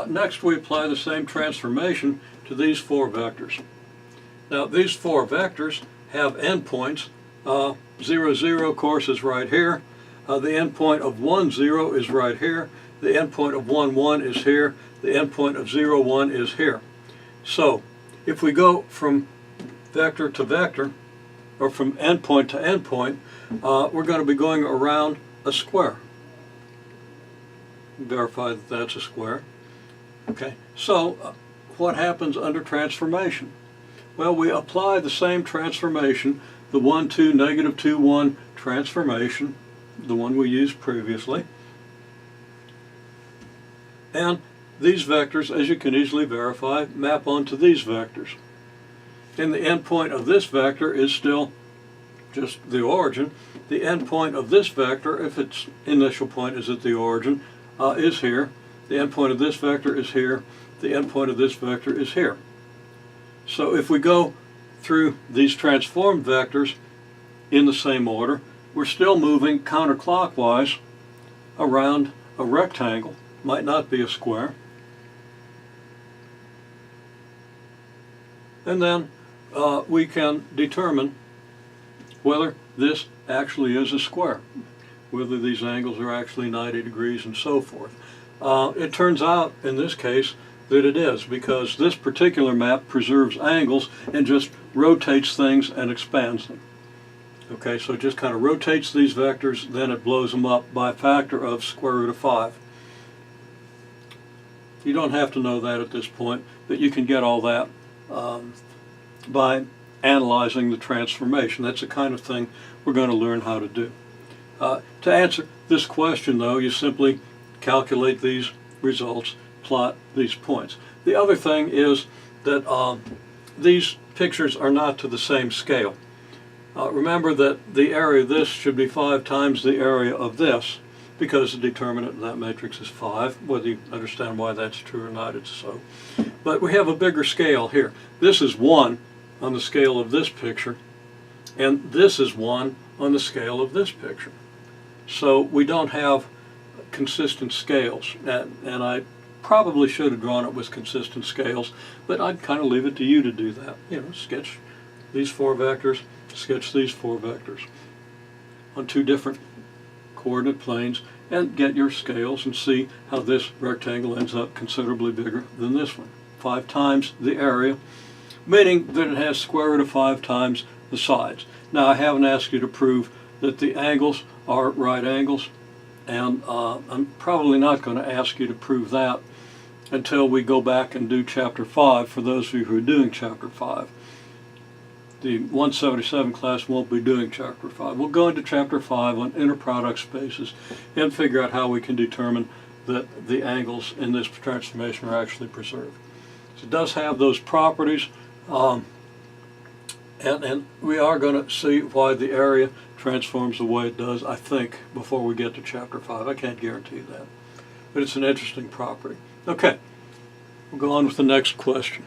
Next we apply the same transformation to these four vectors. Now these four vectors have endpoints. 0, 0 of course is right here. The endpoint of 1, 0 is right here. The endpoint of 1, 1 is here. The endpoint of 0, 1 is here. So if we go from vector to vector, or from endpoint to endpoint, we're going to be going around a square. Verify that that's a square. Okay, so what happens under transformation? Well, we apply the same transformation, the 1, 2, negative 2, 1 transformation, the one we used previously. And these vectors, as you can easily verify, map onto these vectors. And the endpoint of this vector is still just the origin. The endpoint of this vector, if its initial point is at the origin, is here. The endpoint of this vector is here. The endpoint of this vector is here. So if we go through these transformed vectors in the same order, we're still moving counterclockwise around a rectangle. Might not be a square. And then we can determine whether this actually is a square, whether these angles are actually 90 degrees and so forth. It turns out in this case that it is, because this particular map preserves angles and just rotates things and expands them. Okay, so it just kind of rotates these vectors, then it blows them up by a factor of square root of 5. You don't have to know that at this point, but you can get all that by analyzing the transformation. That's the kind of thing we're going to learn how to do. To answer this question, though, you simply calculate these results, plot these points. The other thing is that these pictures are not to the same scale. Remember that the area of this should be 5 times the area of this, because the determinant of that matrix is 5. Whether you understand why that's true or not, it's so. But we have a bigger scale here. This is 1 on the scale of this picture, and this is 1 on the scale of this picture. So we don't have consistent scales, and I probably should have drawn it with consistent scales, but I'd kind of leave it to you to do that. You know, sketch these 4 vectors, sketch these 4 vectors on 2 different coordinate planes, and get your scales and see how this rectangle ends up considerably bigger than this one. 5 times the area, meaning that it has square root of 5 times the sides. Now I haven't asked you to prove that the angles are right angles, and I'm probably not going to ask you to prove that until we go back and do Chapter 5, for those of you who are doing Chapter 5. The 177 class won't be doing Chapter 5. We'll go into Chapter 5 on inner product spaces and figure out how we can determine that the angles in this transformation are actually preserved. So it does have those properties, and we are going to see why the area transforms the way it does, I think, before we get to Chapter 5. I can't guarantee that, but it's an interesting property. Okay, we'll go on with the next question.